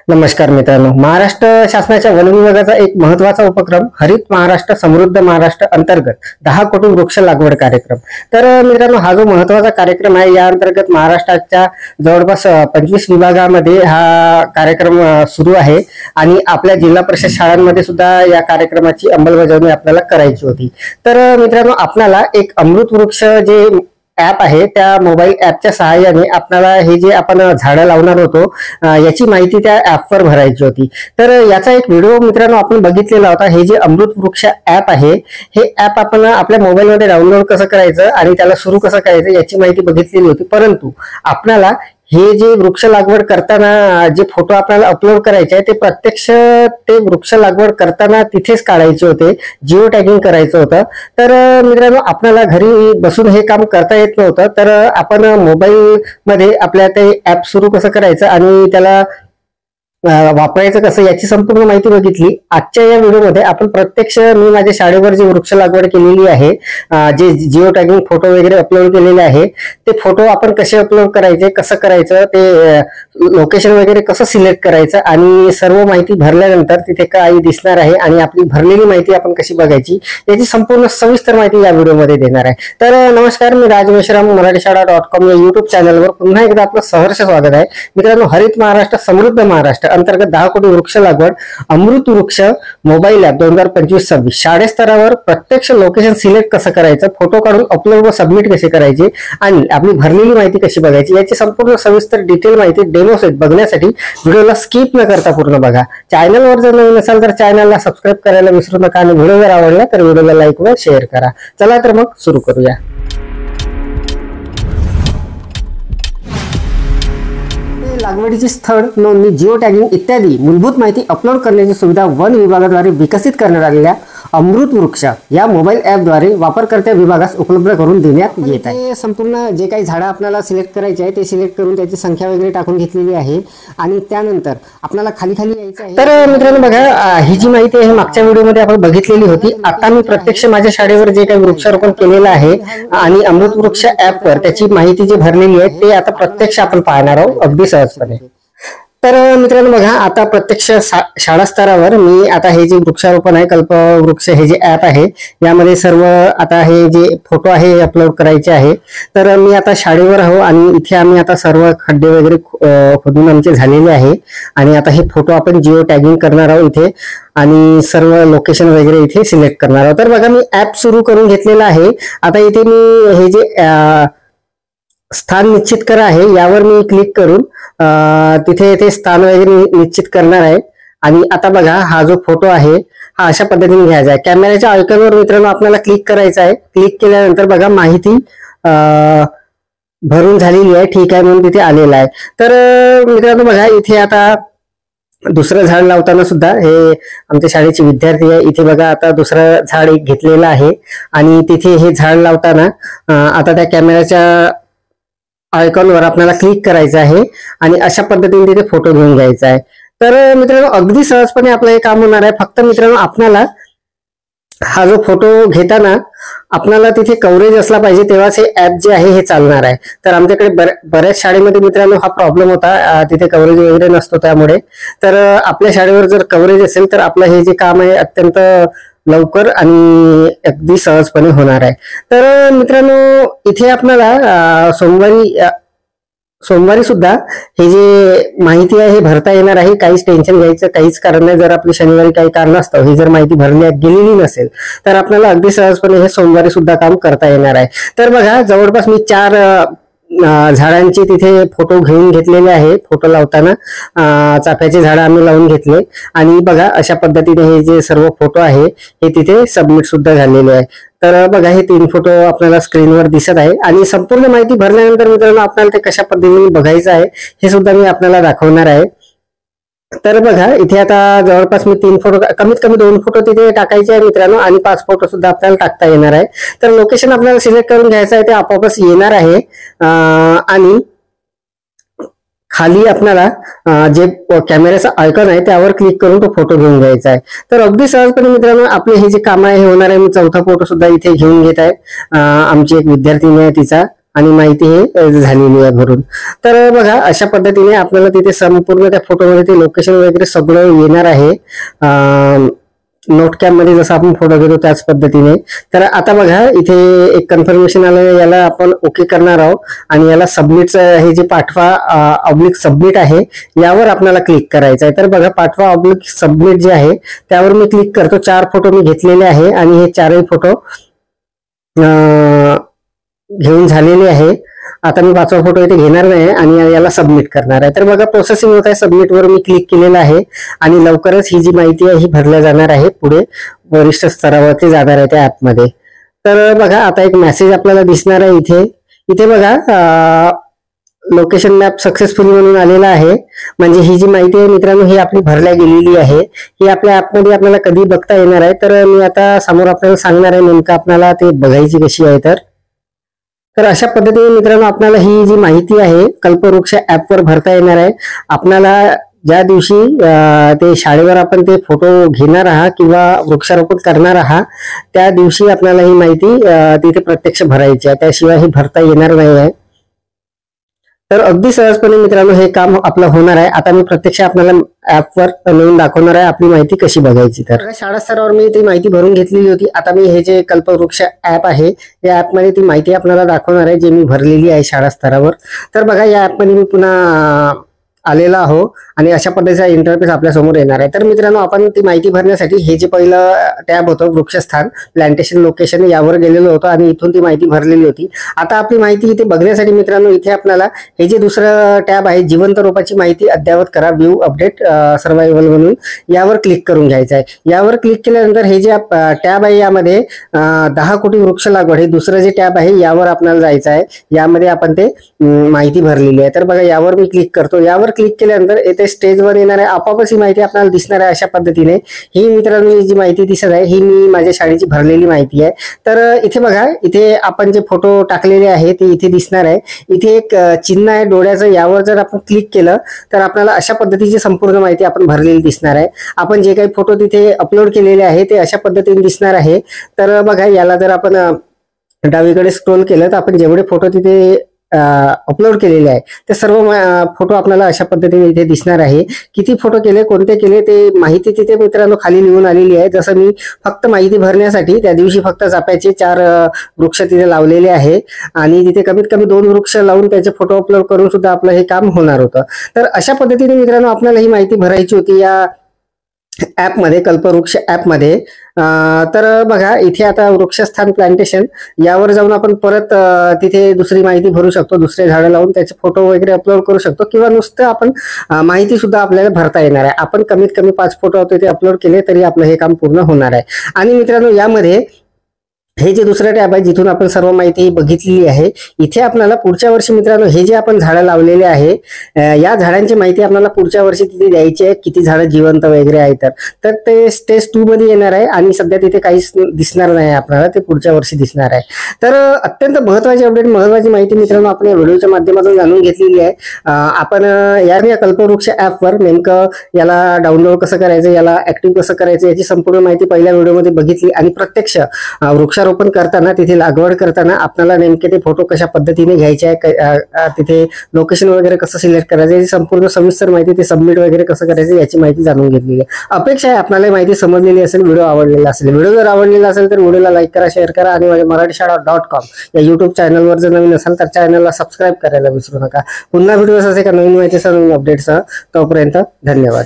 नमस्कार मित्रांनो, महाराष्ट्र शासनाच्या वन विभागाचा एक महत्त्वाचा उपक्रम हरित महाराष्ट्र समृद्ध महाराष्ट्र अंतर्गत 10 कोटी वृक्ष लागवड कार्यक्रम। तर मित्रांनो, हा जो महत्त्वाचा कार्यक्रम आहे, या अंतर्गत महाराष्ट्राच्या जवळपास 25 विभागामध्ये हा कार्यक्रम सुरू आहे आणि आपल्या जिल्हा परिषद शाळांमध्ये सुद्धा या कार्यक्रमाची अंमलबजावणी आपल्याला करायची होती। तर मित्रांनो, आपल्याला एक अमृत वृक्ष जे ऍप आहे, त्या मोबाईल ऍपच्या सहाय्याने आपल्याला हे जे आपण झाडं लावणार होतो याची माहिती त्या ऍपवर भरायची होती। तर याचा एक व्हिडिओ मित्रांनो आपण बघितलेला होता। हे जे अमृत वृक्ष ऍप आहे, हे ऍप आपण आपल्या मोबाईलमध्ये डाउनलोड कसं करायचं आणि त्याला सुरू कसं करायचं याची माहिती बघितलेली होती। परंतु आपल्याला हे जे वृक्ष लागवड करताना जे फोटो आपल्याला अपलोड करायचे आहे, ते प्रत्यक्ष ते वृक्ष लागवड करताना तिथेच काढायचे होते, जिओ टॅगिंग करायचं होतं। तर मित्रांनो, आपल्याला घरी बसून हे काम करता येत नव्हतं। तर आपण मोबाईल मध्ये आपल्या ते ऍप सुरू कसं करायचं आणि त्याला वापरायचं कसं याची संपूर्ण माहिती बघितली। आजच्या या व्हिडिओमध्ये आपण प्रत्यक्ष मी माझ्या शाळेवर जी वृक्ष लागवड केलेली आहे, जे जिओ टॅगिंग फोटो वगैरे अपलोड केलेले आहे, ते फोटो आपण कसे अपलोड करायचे, कसं करायचं, ते लोकेशन वगैरे कसं सिलेक्ट करायचं आणि सर्व माहिती भरल्यानंतर तिथे काय दिसणार आहे आणि आपली भरलेली माहिती आपण कशी बघायची याची संपूर्ण सविस्तर माहिती या व्हिडिओमध्ये देणार आहे। तर नमस्कार, मी राज मेश्राम मराठीशाळा.com या युट्यूब चॅनलवर पुन्हा एकदा आपलं सहर्ष स्वागत आहे। मित्रांनो, हरित महाराष्ट्र समृद्ध महाराष्ट्र अंतर्गत 10 कोटी वृक्ष लागवड अमृत वृक्ष मोबाईल ऍप 2025-26 शाळेस्तरावर प्रत्यक्ष लोकेशन सिलेक्ट कसं करायचं, फोटो काढून अपलोड व सबमिट कसे करायचे आणि आपली भरलेली माहिती कशी बघायची याची संपूर्ण सविस्तर डिटेल माहिती डेमो सेट बघण्यासाठी व्हिडिओला स्किप न करता पूर्ण बघा। चॅनलवर जर नवीन असाल तर चॅनलला सबस्क्राईब करायला विसरू नका आणि व्हिडिओ जर आवडला तर व्हिडिओला लाईक व शेअर करा। चला तर मग सुरू करूया। लागवडीची स्थळ नोंदणी, जिओ टॅगिंग इत्यादी मूलभूत माहिती अपलोड करण्याची सुविधा वन विभागाद्वारे विकसित करण्यात आलेल्या अमृत वृक्ष या मोबाईल ॲपद्वारे वापरकर्त्या विभागास उपलब्ध करून देण्यात येत आहे। संपूर्ण जे काही झाडं आपल्याला सिलेक्ट करायचे आहे ते सिलेक्ट करून त्याची संख्या वगैरे टाकून घेतलेली आहे आणि त्यानंतर आपल्याला खाली यायचं आहे। तर मित्रांनो बघा, ही जी माहिती आहे मागच्या व्हिडिओमध्ये आपण बघितलेली होती। आता मी प्रत्यक्ष माझ्या शाळेवर जे काही वृक्षारोपण केलेलं आहे आणि अमृत वृक्ष ॲपवर त्याची माहिती जी भरलेली आहे ते आता प्रत्यक्ष आपण पाहणार आहोत अगदी सहजपणे। तर मित्रांनो बघा, आता प्रत्यक्ष शाळा स्तरावर मी आता हे जे वृक्षारोपण आहे, कल्पवृक्ष हे जे ऍप आहे, यामध्ये सर्व आता हे जे फोटो आहे हे अपलोड करायचे आहे। तर मी आता शाळेवर आहो आणि इथे आम्ही आता सर्व खड्डे वगैरे खोदून आमचे झालेले आहे आणि आता हे फोटो आपण जिओ टॅगिंग करणार आहोत इथे आणि सर्व लोकेशन वगैरे इथे सिलेक्ट करणार आहोत। तर बघा, मी ऍप सुरू करून घेतलेला आहे। आता इथे मी हे जे स्थान निश्चित करा आहे यावर मी क्लिक करून तिथे ते स्थान वगैरे निश्चित करणार आहे आणि आता बघा, हा जो फोटो आहे हा अशा पद्धतीने घ्यायचा आहे। कॅमेऱ्याच्या आयकॉनवर मित्रांनो आपल्याला क्लिक करायचं आहे। क्लिक केल्यानंतर बघा, माहिती भरून झालेली आहे, ठीक आहे म्हणून तिथे आलेला आहे। तर मित्रांनो बघा, इथे आता दुसरं झाड लावताना सुद्धा हे आमच्या शाळेचे विद्यार्थी आहे। इथे बघा, आता दुसरं झाड एक घेतलेलं आहे आणि तिथे हे झाड लावताना आता त्या कॅमेऱ्याच्या आयकॉनवर आपल्याला क्लिक करायचं आहे आणि अशा पद्धतीने तिथे फोटो घेऊन घ्यायचा आहे। तर मित्रांनो, अगदी सहजपणे आपलं हे काम होणार आहे। फक्त मित्रांनो, आपल्याला हा जो फोटो घेताना आपल्याला तिथे कव्हरेज असला पाहिजे, तेव्हाच हे ऍप जे आहे हे चालणार आहे। तर आमच्याकडे बऱ्याच शाळेमध्ये मित्रांनो हा प्रॉब्लेम होता, तिथे कव्हरेज वगैरे नसतो त्यामुळे। तर आपल्या शाळेवर जर कव्हरेज असेल तर आपलं हे जे काम आहे अत्यंत लवकर आणि अगदी सहजपणे होणार आहे। तर मित्रांनो, इथे आपल्याला सोमवारी सुद्धा हे जे माहिती आहे हे भरता येणार आहे। काहीच टेन्शन घ्यायचं काहीच कारण नाही। जर आपली शनिवारी काही कारण असतं ही जर माहिती भरली गेलेली नसेल तर आपल्याला अगदी सहजपणे हे सोमवारी सुद्धा काम करता येणार आहे। तर बघा, जवळपास मी 4 झाडांचे तिथे फोटो घेऊन घेतलेले आहे। फोटो लावताना चाफ्याचे झाड आम्ही लावून घेतले आणि बघा, अशा पद्धतीने हे जे सर्व फोटो आहे हे तिथे सबमिट सुद्धा झालेले आहे। तर बघा, हे 3 फोटो आपल्याला स्क्रीनवर दिसत आहे आणि संपूर्ण माहिती भरल्यानंतर मित्रांनो आपल्याला ते कशा पद्धतीने बघायचं आहे हे सुद्धा मी आपल्याला दाखवणार आहे। तर बघा, इथे आता जवळपास मी 3 फोटो, कमीत कमी 2 फोटो तिथे टाकायचे आहे मित्रांनो आणि 5 फोटो सुद्धा आपल्याला टाकता येणार आहे। तर लोकेशन आपल्याला सिलेक्ट करून घ्यायचं आहे, ते आपोआपच येणार आहे आणि खाली आपल्याला जे कॅमेऱ्याचा आयकॉन आहे त्यावर क्लिक करून तो फोटो घेऊन घ्यायचा आहे। तर अगदी सहजपणे मित्रांनो आपले हे जे काम आहे हे होणार आहे। मी 4था फोटो सुद्धा इथे घेऊन घेत आहे। आमची एक विद्यार्थिनी आहे तिचा आणि माहिती हे झालेली आहे भरून. तर बघा अशा पद्धतीने आपल्याला तिथे संपूर्ण त्या फोटोमध्ये ते लोकेशन वगैरे सगळं येणार आहे. नोट कॅम मध्ये जसं आपण फोटो घेतो त्याच पद्धतीने. तर आता बघा इथे एक कन्फर्मेशन आलं, याला आपण ओके करणार आहोत आणि याला सबमिटचं हे जे पाठवा ऑब्लिक सबमिट आहे यावर आपल्याला क्लिक करायचं आहे. तर बघा पाठवा ऑब्लिक सबमिट जे आहे त्यावर मी क्लिक करतो. 4 फोटो मी घेतलेले आहे आणि हे 4ही फोटो घेऊन झालेले आहे. आता मी 5वा फोटो इथे घेणार नाही आणि याला सबमिट करणार आहे. तर बघा प्रोसेसिंग होत आहे. सबमिट वर मी क्लिक केलेलं आहे आणि लवकरच ही जी माहिती आहे ही भरल्या जाणार आहे, पुढे वरिष्ठ स्तरावरती जाणार आहे त्या ऍपमध्ये. तर बघा आता एक मेसेज आपल्याला दिसणार आहे इथे. इथे बघा लोकेशन मॅप सक्सेसफुली म्हणून आलेला आहे. म्हणजे ही जी माहिती आहे मित्रांनो ही आपली भरल्या गेलेली आहे. ही आपल्या ऍपमध्ये आपल्याला कधी बघता येणार आहे. तर मी आता समोर आपल्याला सांगणार आहे नेमकं आपल्याला ते बघायची कशी आहे. तर अशा पद्धतीने मित्रांनो आपल्याला ही जी माहिती आहे कल्पवृक्ष ऍपवर भरता येणार आहे. आपल्याला ज्या दिवशी ते शाळेवर आपण ते फोटो घेणार आहात किंवा वृक्षारोपण करणार आहात त्या दिवशी आपल्याला ही माहिती तिथे प्रत्यक्ष भरायची आहे, त्याशिवाय ही भरता येणार नाही आहे. तर अगदी सहजपणे मित्रांनो हे काम आपलं होणार आहे. आता मी प्रत्यक्ष आपल्याला ऍपवर नेऊन दाखवणार आहे आपली माहिती कशी बघायची. तर शाळा स्तरावर मी ती माहिती भरून घेतलेली होती. आता मी हे जे कल्पवृक्ष ऍप आहे या ऍपमध्ये ती माहिती आपल्याला दाखवणार आहे जे मी भरलेली आहे शाळा स्तरावर. तर बघा या ऍपमध्ये मी पुन्हा आलेला आहो आणि अशा पद्धतीचा इंटरफेस आपल्या समोर येणार आहे. तर मित्रांनो आपण ती माहिती भरण्यासाठी हे जे पहिलं टॅब होतं वृक्षस्थान प्लांटेशन लोकेशन यावर गेलेलो होतो आणि इथून ती माहिती भरलेली होती. आता आपली माहिती इथे बघण्यासाठी मित्रांनो इथे आपल्याला हे जे दुसरं टॅब आहे जिवंत रोपाची माहिती अद्ययावत करा व्ह्यू अपडेट सर्वायवल म्हणून यावर क्लिक करून घ्यायचं आहे. यावर क्लिक केल्यानंतर हे जे टॅब आहे यामध्ये 10 कोटी वृक्ष लागवड हे दुसरं जे टॅब आहे यावर आपल्याला जायचं आहे. यामध्ये आपण ते माहिती भरलेली आहे. तर बघा यावर मी क्लिक करतो. यावर क्लिक केल्यानंतर येथे स्टेजवर येणार आहे आपोआपच ही माहिती आपल्याला दिसणार आहे. अशा पद्धतीने ही मित्रांनो जी माहिती दिसत आहे ही मी माझ्या शाळेची भरलेली माहिती आहे. तर इथे बघा इथे आपण जे फोटो टाकलेले आहे ते इथे दिसणार आहे. इथे एक चिन्ह आहे डोळ्याचं, यावर जर आपण क्लिक केलं तर आपल्याला अशा पद्धतीची संपूर्ण माहिती आपण भरलेली दिसणार आहे. आपण जे काही फोटो तिथे अपलोड केलेले आहे ते अशा पद्धतीने दिसणार आहे. तर बघा याला जर आपण डावीकडे स्क्रोल केलं तर आपण जेवढे फोटो तिथे अपलोड केलेले आहे ते सर्व फोटो आपल्याला अशा पद्धतीने इथे दिसणार आहे. किती फोटो केले कोणते केले ते माहिती तिथे मित्रांनो खाली लिहून आलेली आहे. जसं मी फक्त माहिती भरण्यासाठी त्या दिवशी फक्त चाफ्याचे 4 वृक्ष तिथे लावलेले आहे आणि तिथे कमीत कमी 2 वृक्ष लावून त्याचे फोटो अपलोड करून सुद्धा आपलं हे काम होणार होतं. तर अशा पद्धतीने मित्रांनो आपल्याला ही माहिती भरायची होती या ऍपमध्ये कल्पवृक्ष ऍपमध्ये. तर बघा इथे आता वृक्षस्थान प्लांटेशन यावर जाऊन आपण परत तिथे दुसरी माहिती भरू शकतो. दुसरे झाडं लावून त्याचे फोटो वगैरे अपलोड करू शकतो किंवा नुसतं आपण माहिती सुद्धा आपल्याला भरता येणार आहे. आपण कमीत कमी 5 फोटो तिथे अपलोड केले तरी आपलं हे काम पूर्ण होणार आहे. आणि मित्रांनो यामध्ये हे जे दुसरं टॅब आहे जिथून आपण सर्व माहिती बघितलेली आहे इथे आपल्याला पुढच्या वर्षी मित्रांनो हे जे आपण झाडं लावलेले आहे या झाडांची माहिती आपल्याला पुढच्या वर्षी तिथे द्यायची आहे. किती झाडं जिवंत वगैरे आहेत तर ते स्टेज 2 मध्ये येणार आहे आणि सध्या तिथे काहीच दिसणार नाही आपल्याला, ते पुढच्या वर्षी दिसणार आहे. तर अत्यंत महत्वाची अपडेट महत्वाची माहिती मित्रांनो आपण या व्हिडिओच्या माध्यमातून जाणून घेतलेली आहे. आपण या कल्पवृक्ष ऍपवर नेमकं याला डाउनलोड कसं करायचं याला ऍक्टिव्ह कसं करायचं याची संपूर्ण माहिती पहिल्या व्हिडिओमध्ये बघितली आणि प्रत्यक्ष वृक्षारोपण करताना तिथे लागवड करताना आपल्याला नेमके ते फोटो कशा पद्धतीने घ्यायचे आहे तिथे लोकेशन वगैरे कसं सिलेक्ट करायचं याची संपूर्ण सविस्तर माहिती ते सबमिट वगैरे कसं करायचं याची माहिती जाणून घेतलेली आहे. अपेक्षा आहे आपल्याला माहिती समजलेली असेल, व्हिडिओ आवडलेला असेल. व्हिडिओ जर आवडलेला असेल तर व्हिडिओला लाईक करा, शेअर करा आणि माझ्या मराठीशाळा.com या युट्यूब चॅनलवर जर नवीन असाल तर चॅनलला सबस्क्राईब करायला विसरू नका. पुन्हा व्हिडिओ असे का नवीन माहितीसह नवीन अपडेटसह. तोपर्यंत धन्यवाद.